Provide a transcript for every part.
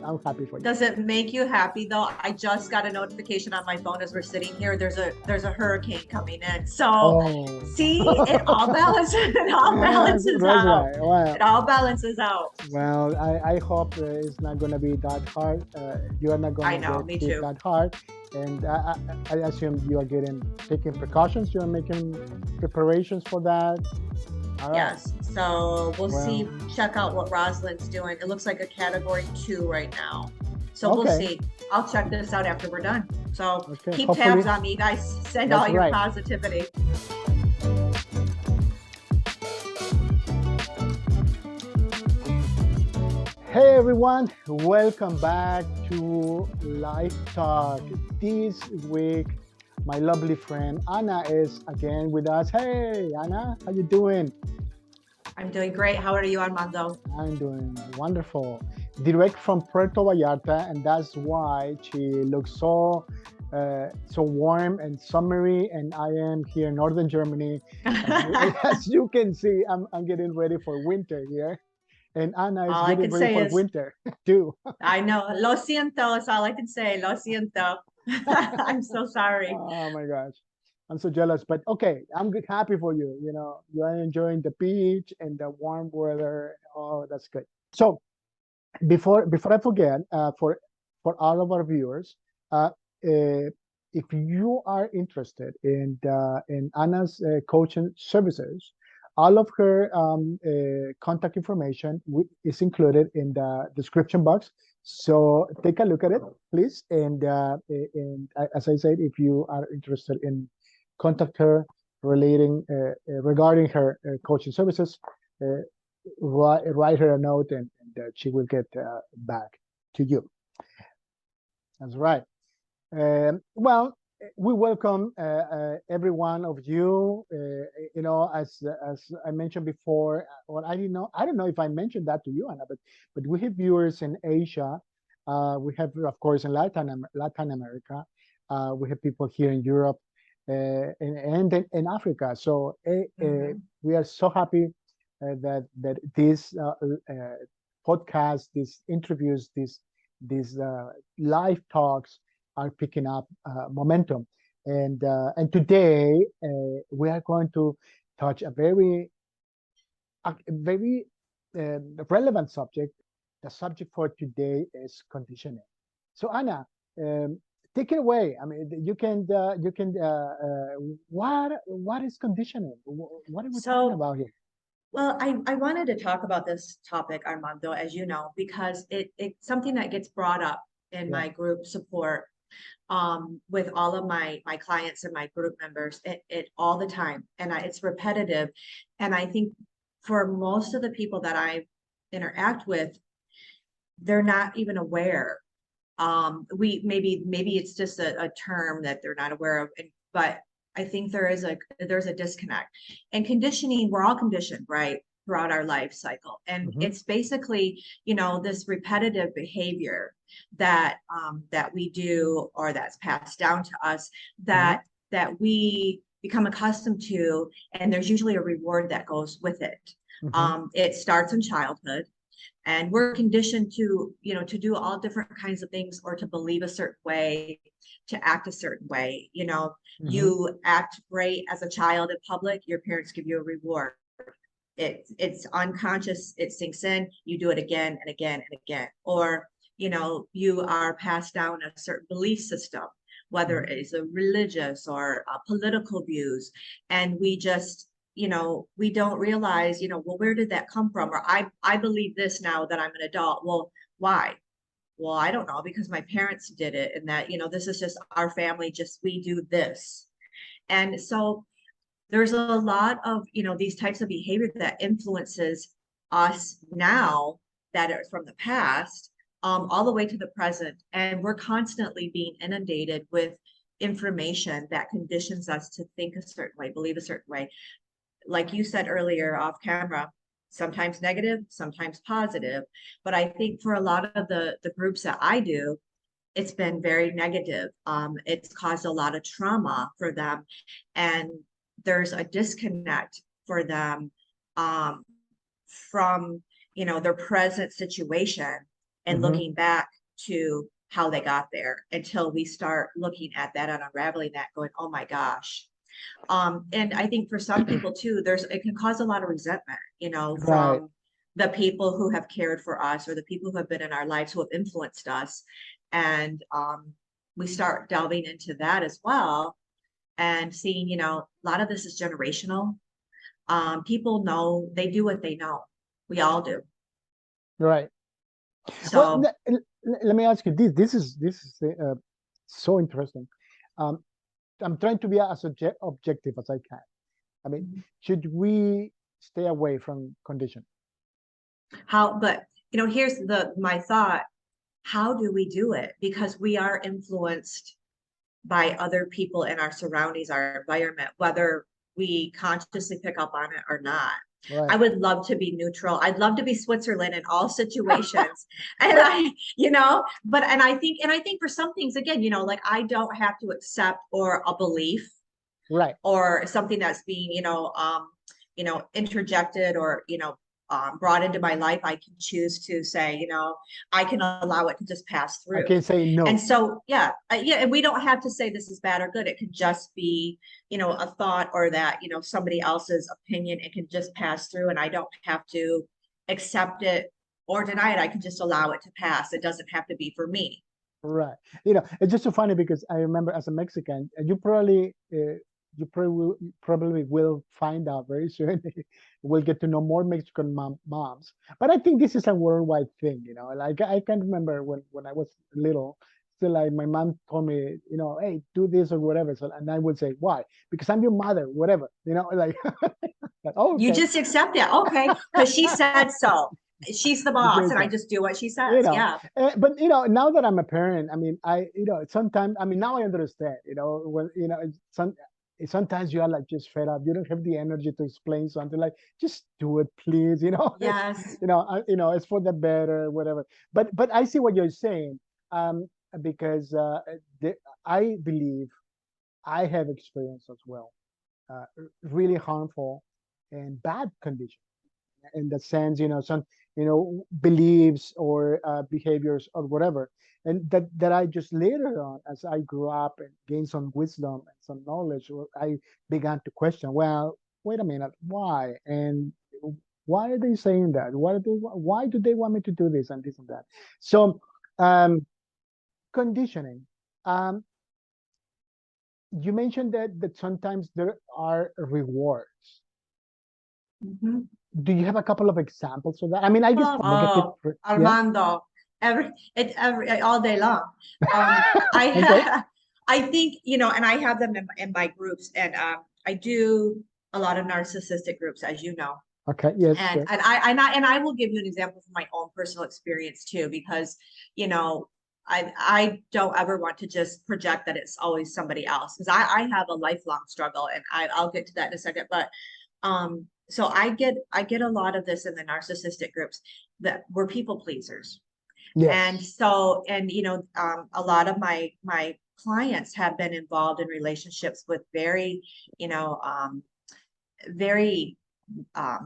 I'm happy for you. Does it make you happy though? I just got a notification on my phone as we're sitting here. There's a hurricane coming in. So Oh, see, it all balances. It all that's balances out. right. Well, It all balances out. well, I hope it's not going to be that hard. You are not going I to know, get me hit too. that hard. And I assume you are taking precautions. You are making preparations for that. All right. Yes. So we'll Well, see. Check out what Rosalind's doing. It looks like a category 2 right now. So we'll okay. see. I'll check this out after we're done. So Okay. keep Hopefully, tabs on me, guys. Send that's all your right. positivity. Hey everyone, welcome back to Live Talk. This week, my lovely friend Anna is again with us. Hey Anna, how you doing? I'm doing great. How are you, Armando? I'm doing wonderful. Direct from Puerto Vallarta, and that's why she looks so warm and summery. And I am here in northern Germany. As you can see, I'm getting ready for winter here. And Anna is All I getting can ready say for is, winter too. I know. Lo siento is all I can say. Lo siento. I'm so sorry. Oh my gosh. I'm so jealous, but okay, I'm happy for you. You know, you are enjoying the beach and the warm weather. Oh, that's good. So before I forget, for all of our viewers, if you are interested in Anna's coaching services, all of her contact information is included in the description box. So take a look at it, please. And as I said, if you are interested in contact her regarding her coaching services, uh, write her a note and she will get back to you. That's right. Well, we welcome every one of you. You know, as I mentioned before, or I don't know if I mentioned that to you, Anna, but we have viewers in Asia. We have, of course, in Latin America. We have people here in Europe and in Africa. So we are so happy that this podcast, these interviews, these live talks are picking up momentum. And today we are going to touch a very relevant subject. The subject for today is conditioning. So Anna, take it away. I mean, what is conditioning? What are we talking about here? Well, I wanted to talk about this topic, Armando, as you know, because it's something that gets brought up in Yeah. my group support with all of my clients and my group members it all the time. And it's repetitive. And I think for most of the people that I interact with, they're not even aware. Maybe it's just a term that they're not aware of, but I think there's a disconnect. And conditioning, we're all conditioned, right, throughout our life cycle. And it's basically, this repetitive behavior that we do, or that's passed down to us, that we become accustomed to, and there's usually a reward that goes with it. It starts in childhood. And we're conditioned to do all different kinds of things, or to believe a certain way, to act a certain way. You act great as a child in public, your parents give you a reward. It's unconscious, it sinks in, you do it again and again and again. Or you are passed down a certain belief system, whether it's a religious or political views, and we just we don't realize, well, where did that come from? Or I believe this now that I'm an adult. Well, why? Well, I don't know, because my parents did it, and that, this is just our family, just we do this. And so there's a lot of, these types of behavior that influences us now, that are from the past, all the way to the present. And we're constantly being inundated with information that conditions us to think a certain way, believe a certain way. Like you said earlier off camera, sometimes negative, sometimes positive. But I think for a lot of the groups that I do, it's been very negative. It's caused a lot of trauma for them. And there's a disconnect for them from, their present situation. and looking back to how they got there until we start looking at that and unraveling that, going, oh my gosh. And I think for some people too, it can cause a lot of resentment, you know, Right. from the people who have cared for us or the people who have been in our lives who have influenced us. And we start delving into that as well and seeing, you know, a lot of this is generational. People know, they do what they know. We all do. Right. Well, So let me ask you this. This is so interesting. Um, I'm trying to be as objective as I can. I mean, should we stay away from condition? but you know, here's my thought. How do we do it? Because we are influenced by other people in our surroundings, our environment, whether we consciously pick up on it or not. I Right. would love to be neutral. I'd love to be Switzerland in all situations. And you know, and I think for some things, again, you know, like I don't have to accept or a belief Right. or something that's being, interjected or, brought into my life. I can choose to say, you know, I can allow it to just pass I through. can say And no. so, yeah, and we don't have to say this is bad or good. It can just be, you know, a thought or that, you know, somebody else's opinion. It can just pass through and I don't have to accept it or deny it. I can just allow it to pass. It doesn't have to be for me. Right. You know, it's just so funny because I remember as a Mexican, you probably will find out very soon. We'll get to know more Mexican moms. But I think this is a worldwide thing, you know. Like I can remember when I was little, still like my mom told me, you know, hey, do this or whatever. So and I would say, why? Because I'm your mother, whatever, you know, like, like, oh, You okay. just accept it. Okay. Because she said so. She's the boss Because and I just do what she you says. know Yeah. but you know, now that I'm a parent, I mean, sometimes, I mean, now I understand, you know, when you know sometimes you are like just fed up, you don't have the energy to explain something, like just do it please, you know. Yes. It's for the better, whatever. But I see what you're saying, um because I believe I have experience as well, really harmful and bad conditions, in the sense, some, beliefs or behaviors or whatever, and that I just later on, as I grew up and gained some wisdom and some knowledge, I began to question, well, wait a minute, why? And why are they saying that? Why do they want me to do this and this and that? So, um conditioning. um you mentioned that sometimes there are rewards. Mhm. Do you have a couple of examples of that? I mean, I guess negative. Oh, Yeah. Armando, every all day long. I Okay. I think, you know, and I have them in my groups, and I do a lot of narcissistic groups, as you know. Okay. Yes. And Sure. I will give you an example from my own personal experience too, because, you know, I don't ever want to just project that it's always somebody else, because I have a lifelong struggle, and I'll get to that in a second. But so I get a lot of this in the narcissistic groups that were people pleasers. And Yes. so, and you know, a lot of my clients have been involved in relationships with very, you know, very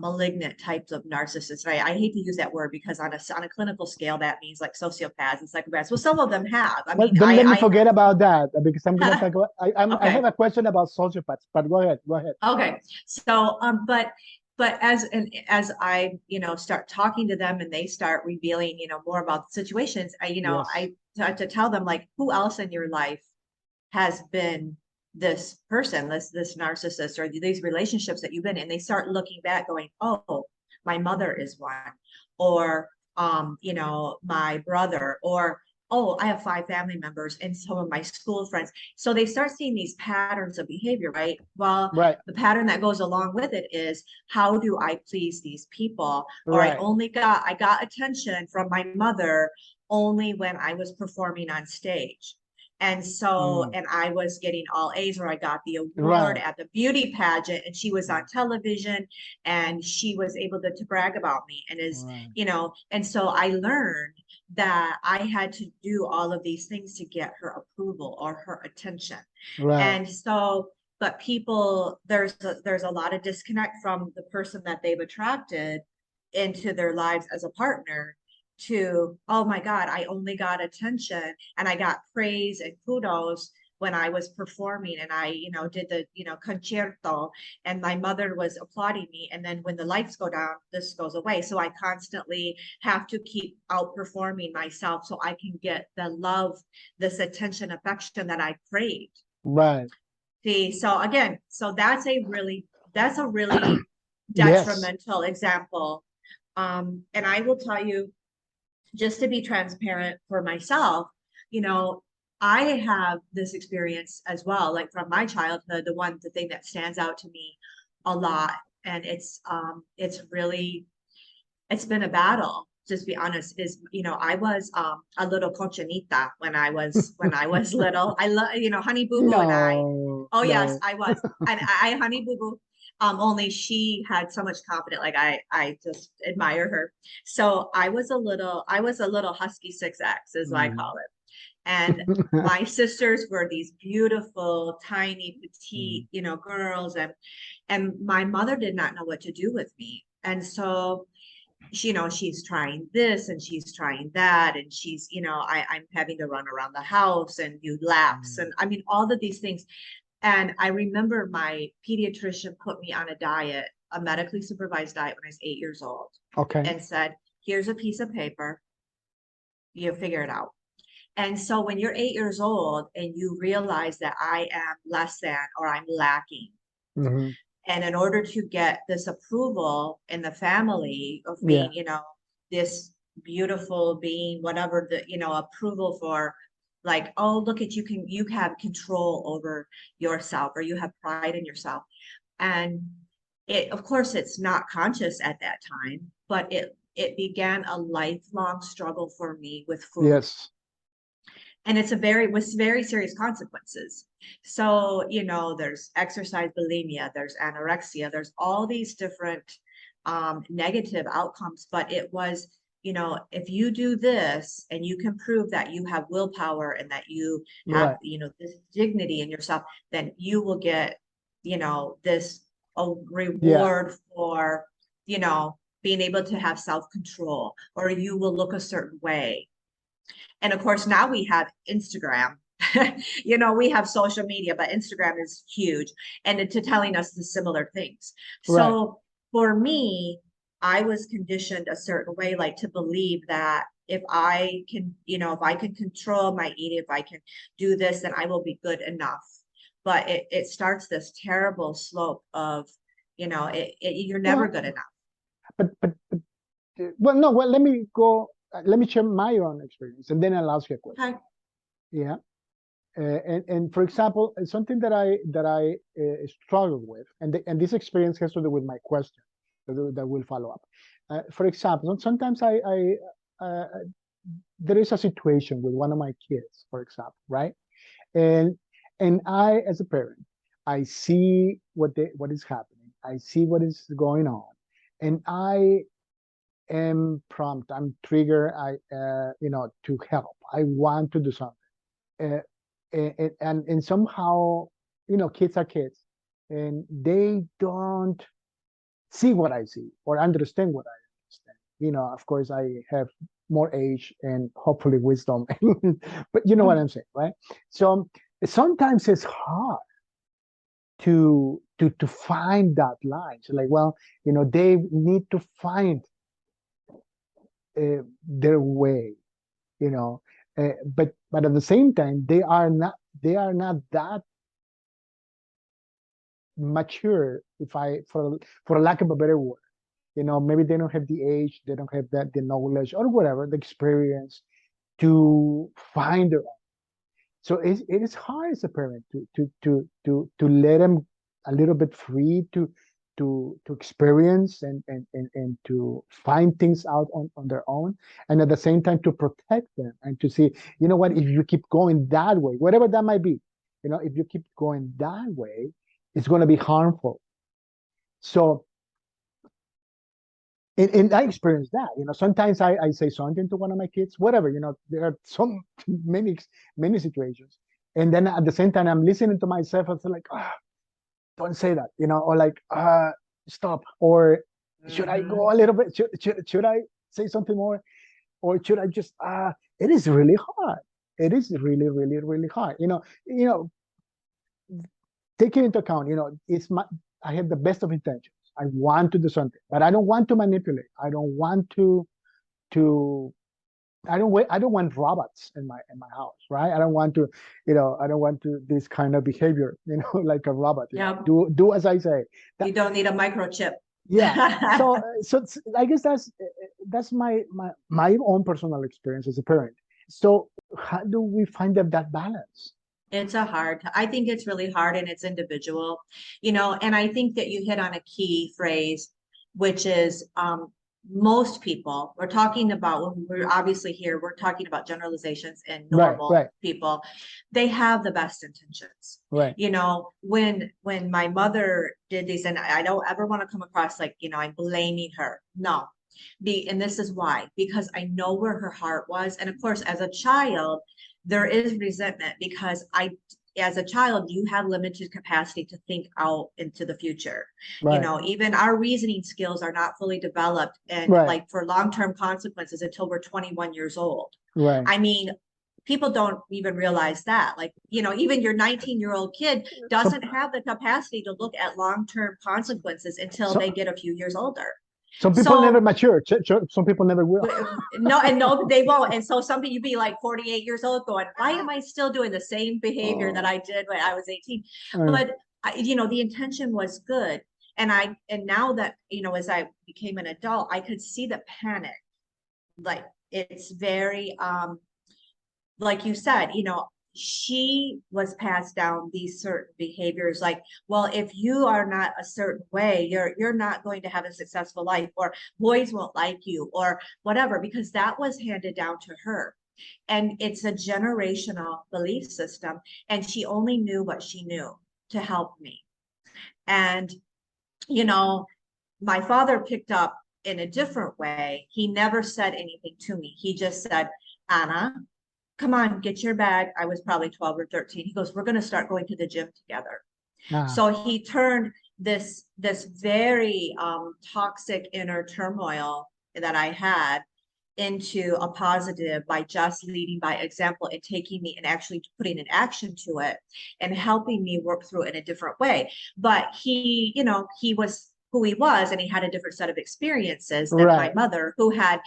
malignant types of narcissists. Right? I hate to use that word because on a clinical scale, that means like sociopaths and psychopaths. Well, some of them have. I Well, mean, then let me forget about that, because I'm gonna I talk about. I have okay. a question about sociopaths, but go ahead. Go ahead. Okay. So, but as I, you know, start talking to them and they start revealing, you know, more about the situations, Yes. I start to tell them, like, who else in your life has been this person, this narcissist, or these relationships that you've been in. They start looking back going, oh, my mother is one, or you know, my brother, or oh, I have 5 family members and some of my school friends. So they start seeing these patterns of behavior, right? Well, Right. the pattern that goes along with it is, how do I please these people? Or Right. I got attention from my mother only when I was performing on stage. And so, Mm. and I was getting all A's, or I got the award Right. at the beauty pageant, and she was on television and she was able to brag about me. And Right. you know, and so I learned that I had to do all of these things to get her approval or her attention. Right. And so, but people, there's a lot of disconnect from the person that they've attracted into their lives as a partner. to, oh my God, I only got attention and I got praise and kudos when I was performing and I, did the, concerto and my mother was applauding me. And then when the lights go down, this goes away. So I constantly have to keep outperforming myself so I can get the love, this attention, affection that I craved. Right. See, so again, so that's a really Yes. detrimental example. And I will tell you, just to be transparent for myself, I have this experience as well, like from my childhood, the thing that stands out to me a lot, and it's been a battle, just be honest, is, I was a little cochinita when I was little. I love, Honey Boo Boo and I. No, Oh yes, no. I was. And I Honey Boo Boo. Only she had so much confidence. Like I just admire her. So I was a little husky 6X is what I call it. And my sisters were these beautiful, tiny, petite, girls. And my mother did not know what to do with me. And so she's trying this and she's trying that. And she's, I'm having to run around the house and do laps. And I mean, all of these things. And I remember my pediatrician put me on a diet, a medically supervised diet when I was 8 years old. Okay. And said, here's a piece of paper, you figure it out. And so when you're 8 years old and you realize that I am less than or I'm lacking, and in order to get this approval in the family of being, this beautiful being, whatever the, approval for, like, oh, look at you have control over yourself or you have pride in yourself. And of course, it's not conscious at that time, but it began a lifelong struggle for me with food. Yes. And with very serious consequences. So, there's exercise bulimia, there's anorexia, there's all these different negative outcomes. But it was, if you do this and you can prove that you have willpower and that you have, this dignity in yourself, then you will get, this reward for, being able to have self-control, or you will look a certain way. And of course, now we have Instagram. We have social media, but Instagram is huge and to telling us the similar things. So for me, I was conditioned a certain way, like to believe that if I can, if I can control my eating, if I can do this, then I will be good enough. But it starts this terrible slope of, you're never good enough. But let me go. Let me share my own experience, and then I'll ask you a question. Okay. Yeah. And for example, something that I struggle with, and this experience has to do with my question that will follow up. For example, sometimes there is a situation with one of my kids, for example, right? And I, as a parent, I see what is happening. I see what is going on, and I am prompt. I'm triggered. To help. I want to do something. And somehow, kids are kids, and they don't see what I see or understand what I understand. Of course, I have more age and hopefully wisdom, but you know what I'm saying, right? So sometimes it's hard to find that line. So like, well, they need to find their way, but at the same time, they are not that mature, for lack of a better word. Maybe they don't have the age, they don't have the knowledge or whatever, the experience to find their own. So it is hard as a parent to let them a little bit free to experience and to find things out on their own, and at the same time to protect them and to see, what, if you keep going that way, whatever that might be, if you keep going that way, it's going to be harmful. So and I experienced that. Sometimes I say something to one of my kids, whatever, there are so many situations, and then at the same time I'm listening to myself and say like, don't say that, or like, stop, or should I go a little bit, should I say something more? or should I just it is really hard. It is really, really, really hard. Taking into account, I have the best of intentions. I want to do something, but I don't want to manipulate. I don't want to I don't want robots in my house, right? I don't want to, I don't want to this kind of behavior, like a robot. Yeah. Do as I say. You don't need a microchip. Yeah. So I guess that's my own personal experience as a parent. So how do we find that balance? I think it's really hard and it's individual, and I think that you hit on a key phrase, which is most people, we're talking about, when we're obviously here, we're talking about generalizations and normal Right. people. They have the best intentions. Right. When my mother did these, and I don't ever want to come across like, I'm blaming her. No. And this is why, because I know where her heart was. And of course, as a child, there is resentment because as a child, you have limited capacity to think out into the future. Right. Even our reasoning skills are not fully developed and like for long-term consequences until we're 21 years old. Right. I mean, people don't even realize that. Like, even your 19-year-old kid doesn't have the capacity to look at long-term consequences until they get a few years older. Some people never mature. Some people never will. No, they won't. And so some people, you'd be like 48 years old going, why am I still doing the same behavior that I did when I was 18? But the intention was good. And now that, as I became an adult, I could see the panic. Like it's very, like you said, she was passed down these certain behaviors like, well, if you are not a certain way, you're not going to have a successful life, or boys won't like you, or whatever, because that was handed down to her. And it's a generational belief system. And she only knew what she knew to help me. And, my father picked up in a different way. He never said anything to me. He just said, Anna, come on, get your bag. I was probably 12 or 13. He goes, we're going to start going to the gym together. So he turned this very toxic inner turmoil that I had into a positive by just leading by example and taking me and actually putting an action to it and helping me work through it in a different way. But he, he was who he was, and he had a different set of experiences than my mother, who had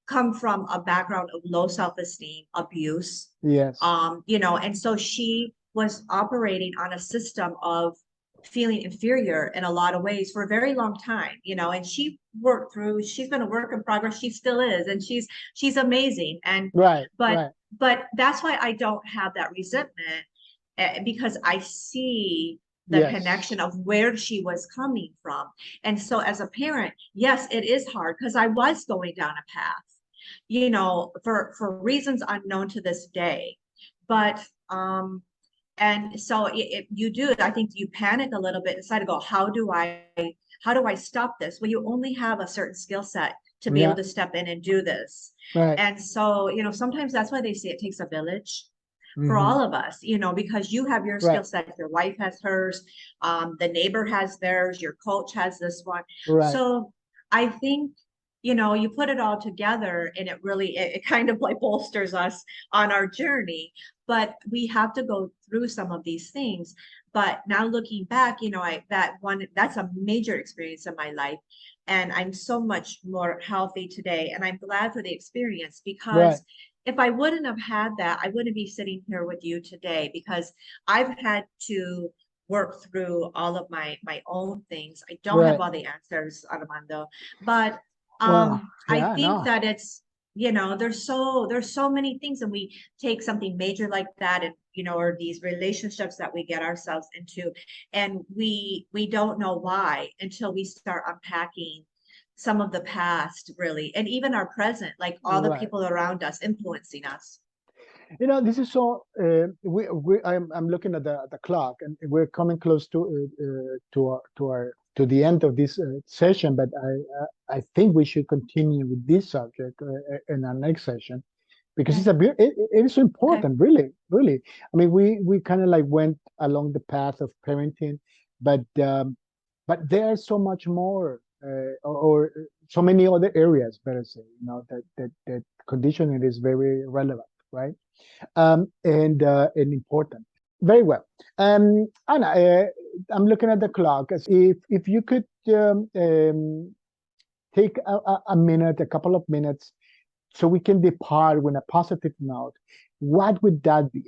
come from a background of low self-esteem, abuse. Yes. And so she was operating on a system of feeling inferior in a lot of ways for a very long time, and she's been a work in progress. She still is, and she's amazing. And but that's why I don't have that resentment, because I see the connection of where she was coming from. And so as a parent, yes, it is hard because I was going down a path, for reasons unknown to this day. But and so if you do, I think you panic a little bit inside to go, how do I stop this? Well, you only have a certain skill set to be able to step in and do this. And so, sometimes that's why they say it takes a village for all of us, because you have your skill set, your wife has hers, the neighbor has theirs, your coach has this one. So I think, you put it all together and it really, it kind of like bolsters us on our journey. But we have to go through some of these things. But now looking back, that's a major experience in my life. And I'm so much more healthy today. And I'm glad for the experience, because if I wouldn't have had that, I wouldn't be sitting here with you today, because I've had to work through all of my own things. I don't have all the answers, Armando, but I think that it's, there's so many things, and we take something major like that, and or these relationships that we get ourselves into, and we don't know why until we start unpacking some of the past, really, and even our present, like all the people around us influencing us. This is so. I'm looking at the clock, and we're coming close to the end of this session. But I think we should continue with this subject in our next session, because it is so important, really, really. I mean, we kind of like went along the path of parenting, but there's so much more, or so many other areas, better say, that conditioning is very relevant, right? And important. Very well. Anna, I'm looking at the clock. If you could take a minute, a couple of minutes, so we can depart with a positive note, what would that be?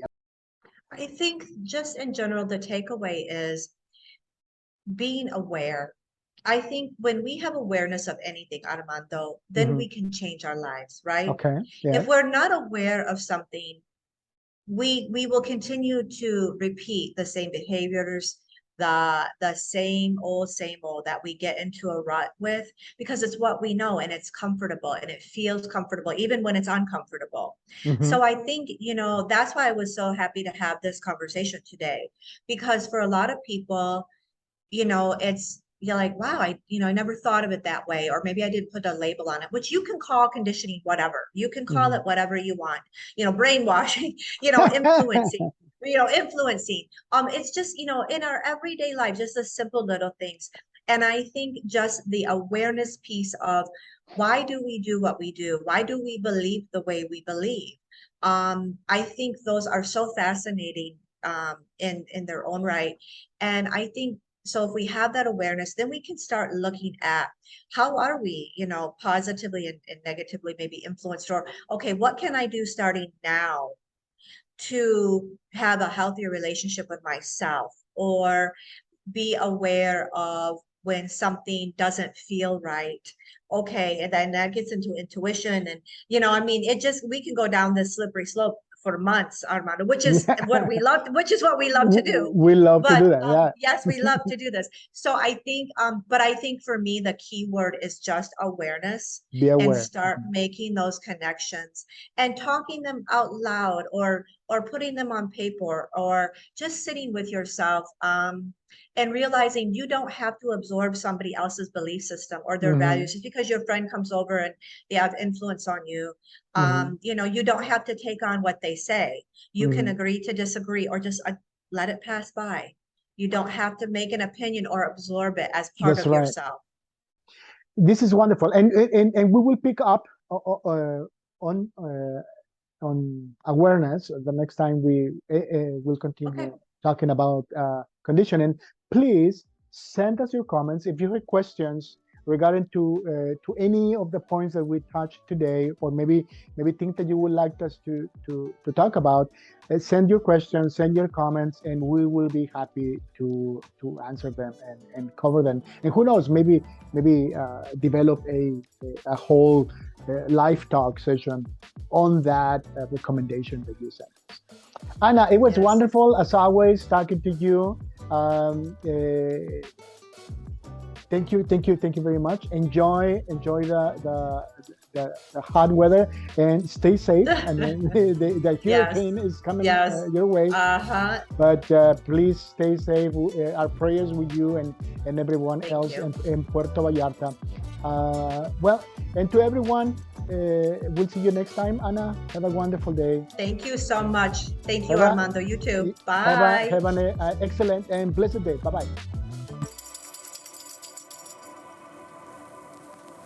I think just in general, the takeaway is being aware. I think when we have awareness of anything, Armando, then we can change our lives, right? Okay. Yeah. If we're not aware of something, we will continue to repeat the same behaviors, the same old that we get into a rut with, because it's what we know and it's comfortable and it feels comfortable even when it's uncomfortable. So I think, that's why I was so happy to have this conversation today, because for a lot of people, you're like, wow, I never thought of it that way. Or maybe I didn't put a label on it, which you can call conditioning, whatever. You can call it whatever you want, brainwashing, influencing, influencing. It's just, in our everyday life, just the simple little things. And I think just the awareness piece of why do we do what we do? Why do we believe the way we believe? I think those are so fascinating in their own right. And I think so if we have that awareness, then we can start looking at how are we, positively and negatively maybe influenced, or, okay, what can I do starting now to have a healthier relationship with myself, or be aware of when something doesn't feel right. Okay, and then that gets into intuition, and we can go down this slippery slope for months, Armando, which is what we love to do. We love to But do that. Yeah. yes, we love to do this. So I think, but I think for me, the key word is just awareness. Be aware. And start making those connections and talking them out loud, or putting them on paper, or just sitting with yourself, and realizing you don't have to absorb somebody else's belief system or their values just because your friend comes over and they have influence on you. You don't have to take on what they say. You can agree to disagree, or just let it pass by. You don't have to make an opinion or absorb it as part of yourself. This is wonderful, and we will pick up on awareness the next time we will continue talking about conditioning. Please send us your comments if you have questions regarding to any of the points that we touched today, or maybe things that you would like us to talk about. Send your questions, send your comments, and we will be happy to answer them and cover them. And who knows, maybe develop a whole live talk session on that recommendation that you sent us. Anna, it was wonderful as always talking to you. Thank you very much. Enjoy the hot weather, and stay safe. And the hurricane is coming your way. But please stay safe. Our prayers with you and everyone else in Puerto Vallarta. Well, and to everyone, we'll see you next time. Anna, have a wonderful day. Thank you so much. Thank you, Armando. You too. Bye. Have an excellent and blessed day. Bye-bye.